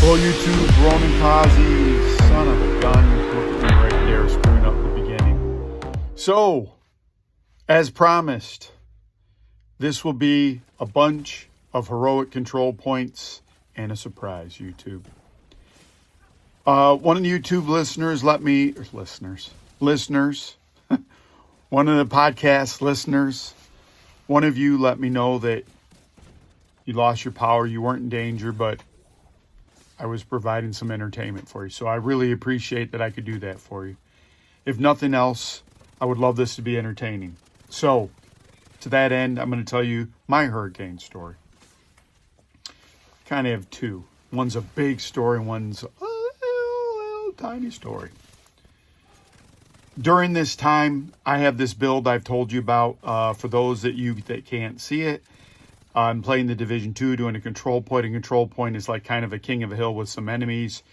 Well, YouTube, Ronan Kazi, son of a gun, look at me right there, screwing up the beginning. So, as promised, this will be a bunch of heroic control points and a surprise, YouTube. One of the YouTube listeners one of the podcast listeners, one of you let me know that you lost your power, you weren't in danger, but I was providing some entertainment for you. So I really appreciate that I could do that for you. If nothing else, I would love this to be entertaining. So, to that end, I'm going to tell you my hurricane story. Kind of have two. One's a big story, and one's a little tiny story. During this time, I have this build I've told you about. For those that can't see it, I'm playing the Division 2, doing a control point. A control point is like kind of a king of a hill with some enemies.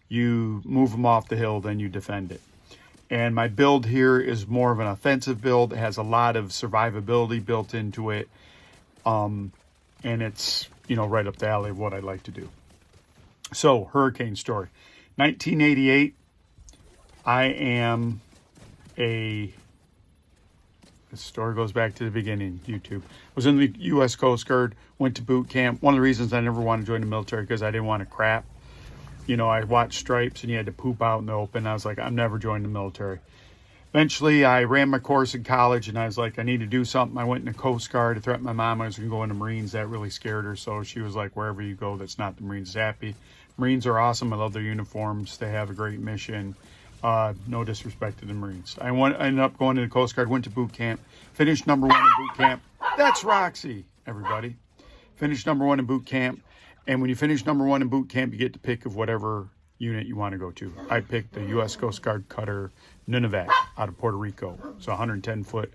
You move them off the hill, then you defend it. And my build here is more of an offensive build. It has a lot of survivability built into it. And it's, right up the alley of what I like to do. So, hurricane story. 1988, this story goes back to the beginning, YouTube. Was in the U.S. Coast Guard, went to boot camp. One of the reasons I never wanted to join the military because I didn't want to crap. I watched Stripes and you had to poop out in the open. I was like, I'm never joining the military. Eventually, I ran my course in college and I was like, I need to do something. I went in the Coast Guard. I threatened my mom I was going to go into Marines. That really scared her. So she was like, wherever you go, that's not the Marines is happy. Marines are awesome. I love their uniforms. They have a great mission. No disrespect to the Marines. I ended up going to the Coast Guard, went to boot camp, finished number 1 in boot camp. That's Roxy, everybody. Finished number 1 in boot camp. And when you finish number 1 in boot camp, you get to pick of whatever unit you want to go to. I picked the U.S. Coast Guard cutter Nunivak out of Puerto Rico. It's a 110-foot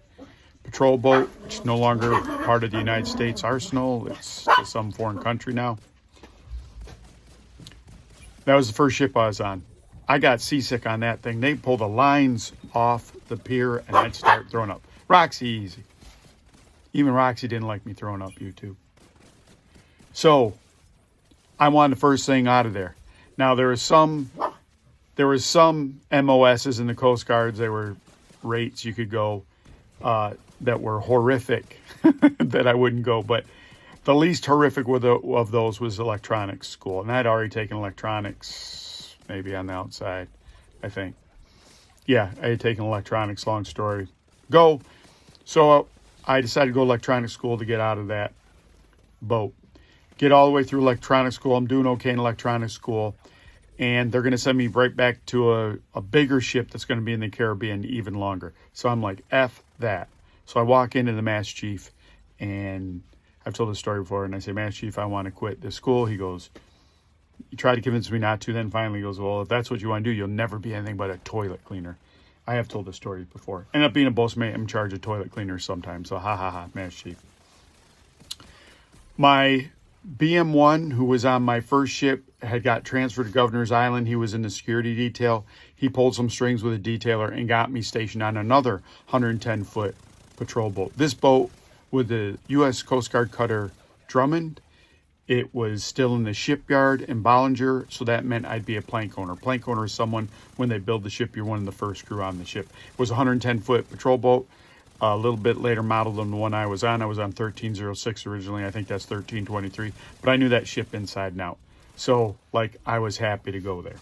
patrol boat. It's no longer part of the United States arsenal. It's to some foreign country now. That was the first ship I was on. I got seasick on that thing. They pull the lines off the pier and I'd start throwing up. Roxy easy. Even Roxy didn't like me throwing up, YouTube. So, I wanted the first thing out of there. Now, there was some MOSs in the Coast Guards. There were rates you could go that were horrific that I wouldn't go. But the least horrific of those was electronics school. And I'd already taken electronics maybe on the outside, I think. Yeah, I had taken electronics, long story. So I decided to go to electronics school to get out of that boat. Get all the way through electronics school. I'm doing okay in electronics school. And they're going to send me right back to a bigger ship that's going to be in the Caribbean even longer. So I'm like, F that. So I walk into the Master Chief, and I've told this story before, and I say, Master Chief, I want to quit this school. He goes, you tried to convince me not to, then finally he goes, well, if that's what you want to do, you'll never be anything but a toilet cleaner. I have told this story before. End up being a boatmate. I'm in charge of toilet cleaners sometimes. So Master Chief. My BM1, who was on my first ship, had got transferred to Governor's Island. He was in the security detail. He pulled some strings with a detailer and got me stationed on another 110-foot patrol boat. This boat with the U.S. Coast Guard cutter Drummond, it was still in the shipyard in Bollinger, so that meant I'd be a plank owner. Plank owner is someone, when they build the ship, you're one of the first crew on the ship. It was a 110-foot patrol boat, a little bit later model than the one I was on. I was on 1306 originally. I think that's 1323, but I knew that ship inside and out. So, I was happy to go there.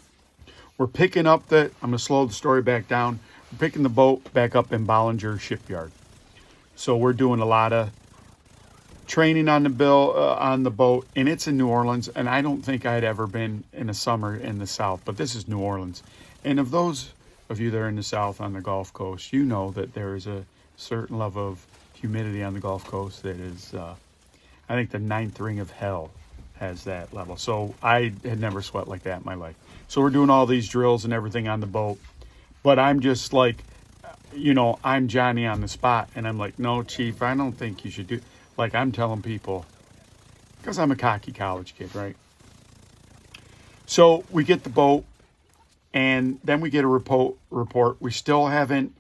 We're picking up I'm going to slow the story back down. We're picking the boat back up in Bollinger Shipyard. So we're doing a lot of training on the boat, and it's in New Orleans, and I don't think I'd ever been in a summer in the South, but this is New Orleans. And of those of you that are in the South on the Gulf Coast, you know that there is a certain level of humidity on the Gulf Coast that is, I think the 9th ring of hell has that level. So I had never sweat like that in my life. So we're doing all these drills and everything on the boat, but I'm just like, I'm Johnny on the spot, and I'm like, no, Chief, I don't think you should do. I'm telling people, because I'm a cocky college kid, right? So we get the boat, and then we get a report. We still haven't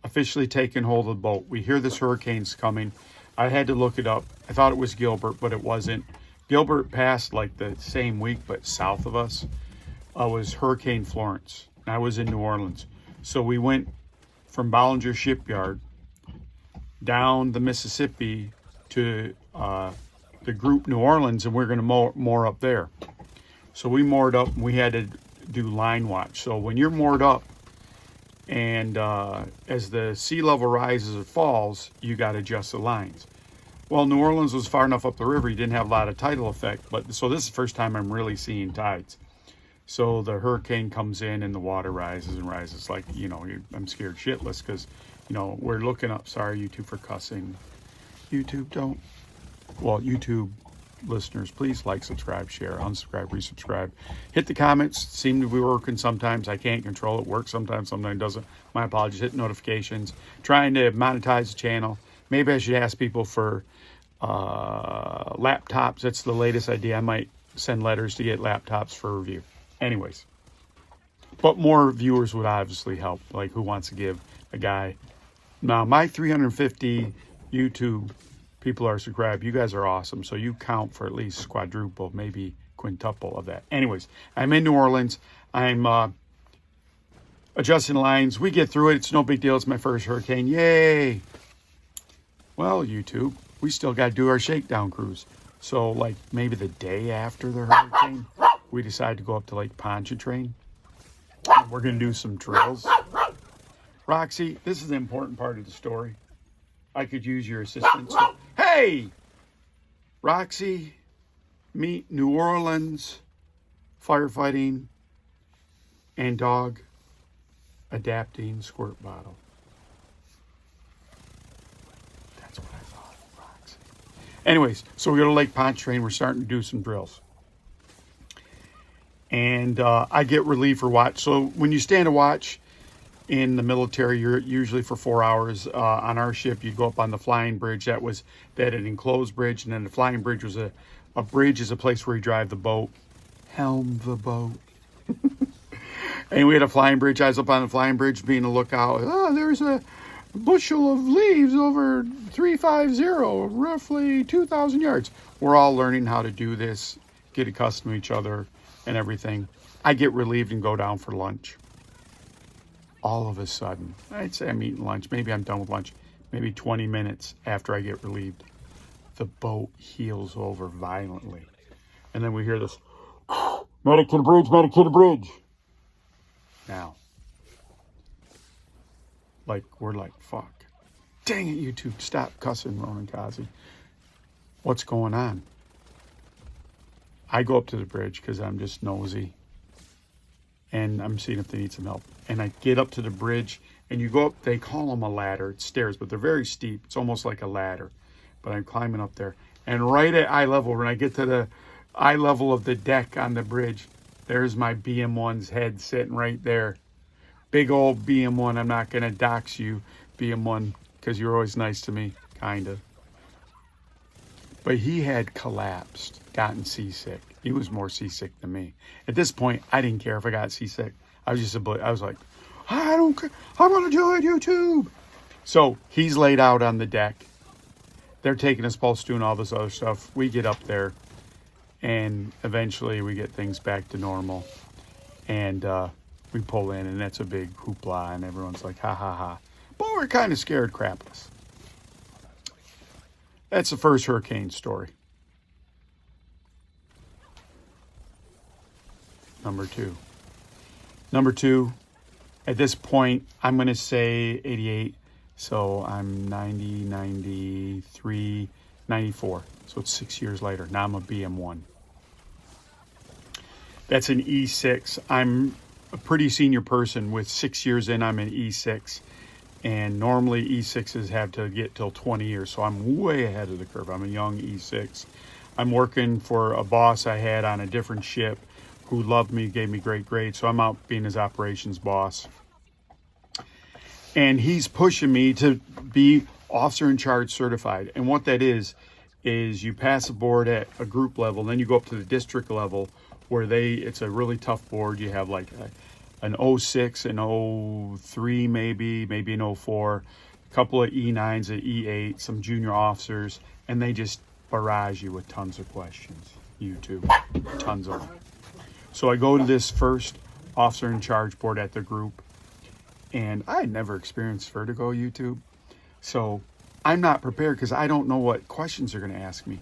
officially taken hold of the boat. We hear this hurricane's coming. I had to look it up. I thought it was Gilbert, but it wasn't. Gilbert passed like the same week, but south of us was Hurricane Florence. I was in New Orleans. So we went from Bollinger Shipyard down the Mississippi to the group New Orleans, and we're going to moor up there. So we moored up, and we had to do line watch. So when you're moored up, and as the sea level rises or falls, you got to adjust the lines. Well, New Orleans was far enough up the river, you didn't have a lot of tidal effect, but so this is the first time I'm really seeing tides. So the hurricane comes in and the water rises and rises. Like, you know, I'm scared shitless because, you know, we're looking up. Sorry, YouTube, for cussing. YouTube, don't. Well, YouTube listeners, please like, subscribe, share, unsubscribe, resubscribe. Hit the comments. Seem to be working sometimes. I can't control it. Works sometimes, sometimes doesn't. My apologies. Hit notifications. Trying to monetize the channel. Maybe I should ask people for laptops. That's the latest idea. I might send letters to get laptops for review. Anyways, but more viewers would obviously help. Like, who wants to give a guy? Now, my 350 YouTube people are subscribed. You guys are awesome. So you count for at least quadruple, maybe quintuple of that. Anyways, I'm in New Orleans. I'm adjusting lines. We get through it. It's no big deal. It's my first hurricane. Yay. Well, YouTube, we still got to do our shakedown cruise. So, like, maybe the day after the hurricane, we decide to go up to Lake Pontchartrain. We're going to do some drills. Roxy, this is the important part of the story. I could use your assistance. Hey! Roxy, meet New Orleans firefighting and dog adapting squirt bottle. That's what I thought, Roxy. Anyways, so we go to Lake Pontchartrain. We're starting to do some drills. And I get relieved for watch. So when you stand a watch in the military, you're usually for 4 hours. On our ship, you go up on the flying bridge. That an enclosed bridge, and then the flying bridge was a bridge is a place where you drive the boat, helm the boat. And we had a flying bridge. I was up on the flying bridge being a lookout. Oh, there's a bushel of leaves over 350, roughly 2,000 yards. We're all learning how to do this, get accustomed to each other and everything. I get relieved and go down for lunch. All of a sudden, I'd say I'm eating lunch. Maybe I'm done with lunch. Maybe 20 minutes after I get relieved, the boat heels over violently. And then we hear this, medic to the bridge, medic to the bridge. Now, we're like, fuck. Dang it, YouTube, stop cussing, Ronan Kazi. What's going on? I go up to the bridge because I'm just nosy. And I'm seeing if they need some help. And I get up to the bridge, and you go up, they call them a ladder. It's stairs, but they're very steep. It's almost like a ladder. But I'm climbing up there. And right at eye level, when I get to the eye level of the deck on the bridge, there's my BM1's head sitting right there. Big old BM1. I'm not going to dox you, BM1, because you're always nice to me, kind of. But he had collapsed, gotten seasick. He was more seasick than me. At this point, I didn't care if I got seasick. I was like, I don't care. I want to do it, YouTube. So he's laid out on the deck. They're taking his pulse, doing all this other stuff. We get up there, and eventually we get things back to normal. And we pull in, and that's a big hoopla, and everyone's like, ha, ha, ha. But we're kind of scared crapless. That's the first hurricane story. Number two, at this point, I'm going to say 88. So I'm 90, 93, 94. So it's 6 years later. Now I'm a BM1. That's an E6. I'm a pretty senior person. With 6 years in, I'm an E6. And normally E6s have to get till 20 years. So I'm way ahead of the curve. I'm a young E6. I'm working for a boss I had on a different ship who loved me, gave me great grades. So I'm out being his operations boss. And he's pushing me to be officer in charge certified. And what that is you pass a board at a group level, then you go up to the district level where it's a really tough board. You have like an 06, an 03 maybe an 04, a couple of E9s, an E8, some junior officers, and they just barrage you with tons of questions. YouTube, tons of them. So I go to this first officer in charge board at the group, and I had never experienced vertigo, YouTube. So I'm not prepared because I don't know what questions they're going to ask me.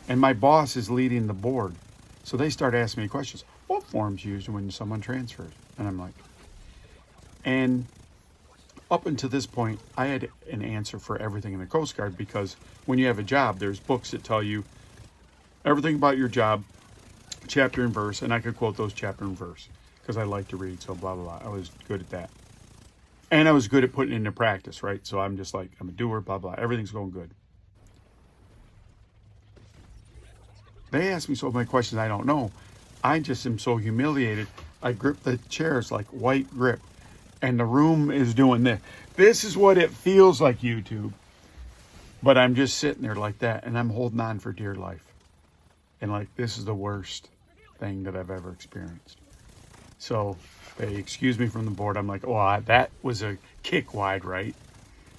And my boss is leading the board. So they start asking me questions. What form's used when someone transfers? And I'm like, and up until this point, I had an answer for everything in the Coast Guard, because when you have a job, there's books that tell you everything about your job, chapter and verse, and I could quote those chapter and verse because I like to read, so blah, blah, blah. I was good at that. And I was good at putting it into practice, right? So I'm just like, I'm a doer, blah, blah. Everything's going good. They ask me so many questions I don't know. I just am so humiliated. I grip the chairs like white grip, and the room is doing this. This is what it feels like, YouTube. But I'm just sitting there like that, and I'm holding on for dear life. And like, this is the worst thing that I've ever experienced. So they excuse me from the board. I'm like, oh, that was a kick wide, right?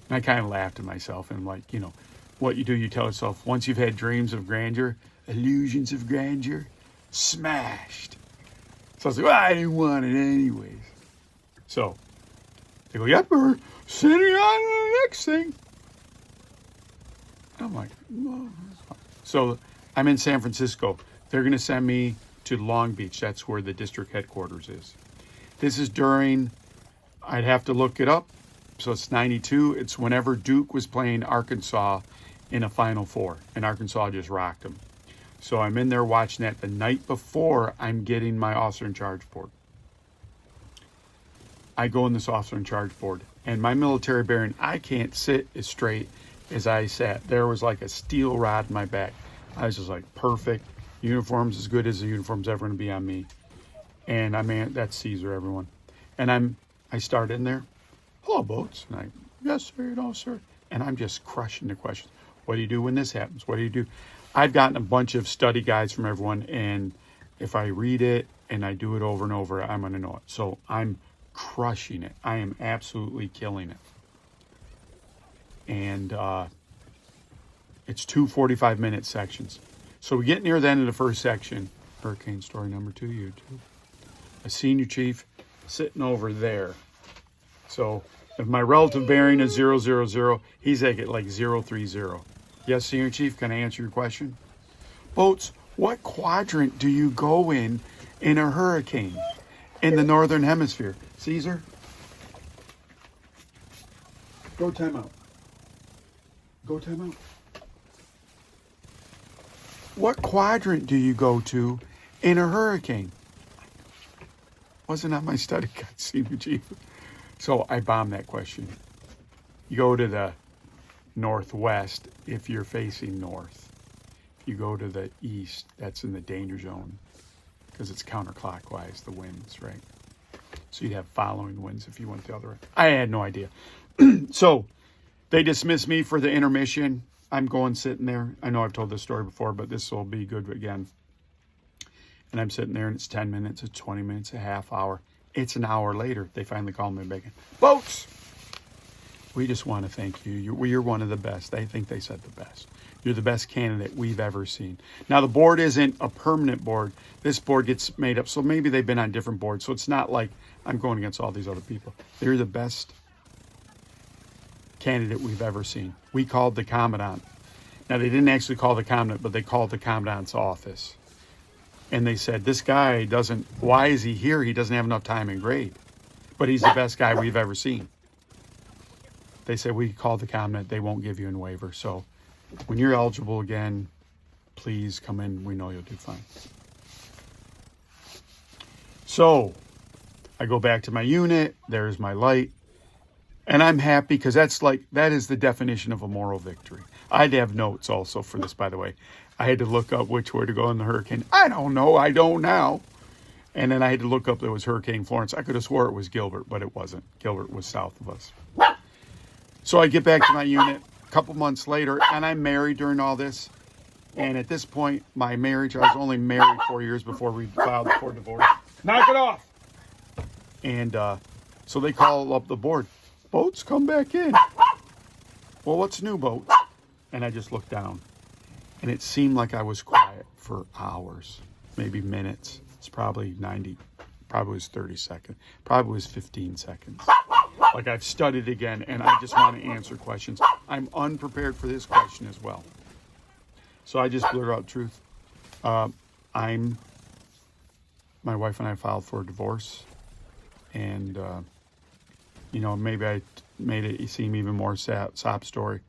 And I kind of laughed at myself, and I'm like, you know, what you do, you tell yourself, once you've had dreams of grandeur, illusions of grandeur, smashed. So I was like, well, I didn't want it anyways. So they go, yep, we're sitting on the next thing. I'm like, well, so I'm in San Francisco. They're going to send me to Long Beach. That's where the district headquarters is. This is during, I'd have to look it up. So it's 92. It's whenever Duke was playing Arkansas in a Final Four, and Arkansas just rocked them. So I'm in there watching that the night before I'm getting my officer in charge board. I go in this officer in charge board, and my military bearing, I can't sit as straight as I sat. There was like a steel rod in my back. I was just like, perfect. Uniform's as good as the uniform's ever going to be on me. And I mean, that's Caesar, everyone. And I start in there. Hello, boats. And I, yes, sir, no, sir. And I'm just crushing the questions. What do you do when this happens? What do you do? I've gotten a bunch of study guides from everyone, and if I read it and I do it over and over, I'm going to know it. So I'm crushing it. I am absolutely killing it. And it's 2 45-minute sections. So we get near the end of the first section. Hurricane story number 2, YouTube. A senior chief sitting over there. So if my relative bearing is 000, he's like 030. Yes, Senior Chief, can I answer your question? Boats, what quadrant do you go in a hurricane in the Northern Hemisphere? Caesar? Go timeout. Go timeout. What quadrant do you go to in a hurricane? Wasn't on my study guide, Senior Chief. So I bombed that question. You go to the northwest if you're facing north. You go to the east, that's in the danger zone because it's counterclockwise, the winds, right? So you'd have following winds if you went the other way. I had no idea. So they dismissed me for the intermission. I'm going sitting there. I know I've told this story before, but this will be good again. And I'm sitting there, and it's 10 minutes, it's 20 minutes, a half hour. It's an hour later. They finally call me back in. Boats! We just want to thank you. You're one of the best. I think they said the best. You're the best candidate we've ever seen. Now, the board isn't a permanent board. This board gets made up. So maybe they've been on different boards. So it's not like I'm going against all these other people. They're the best candidate we've ever seen. We called the commandant. Now, they didn't actually call the commandant, but they called the commandant's office. And they said, this guy doesn't, why is he here? He doesn't have enough time in grade. But he's the best guy we've ever seen. They said, we called the commandant. They won't give you a waiver. So when you're eligible again, please come in. We know you'll do fine. So I go back to my unit. There's my light. And I'm happy because that is the definition of a moral victory. I had to have notes also for this, by the way. I had to look up which way to go in the hurricane. I don't know. I don't now. And then I had to look up there was Hurricane Florence. I could have swore it was Gilbert, but it wasn't. Gilbert was south of us. So I get back to my unit a couple months later, and I'm married during all this. And at this point, my marriage, I was only married 4 years before we filed for divorce. Knock it off! And so they call up the board. Boats, come back in. Well, what's new, boats? And I just looked down. And it seemed like I was quiet for hours, maybe minutes. It's probably was 30 seconds, probably was 15 seconds. Like I've studied again, and I just want to answer questions. I'm unprepared for this question as well. So I just blurted out the truth. My wife and I filed for a divorce, and maybe I made it seem even more sob story,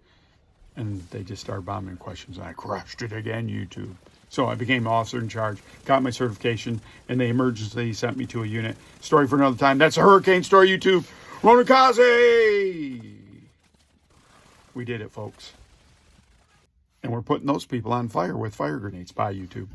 and they just started bombing questions, and I crushed it again, YouTube. So I became officer in charge, got my certification, and they emergency sent me to a unit. Story for another time. That's a hurricane story, YouTube. Ronakaze! We did it, folks. And we're putting those people on fire with fire grenades. Bye, YouTube.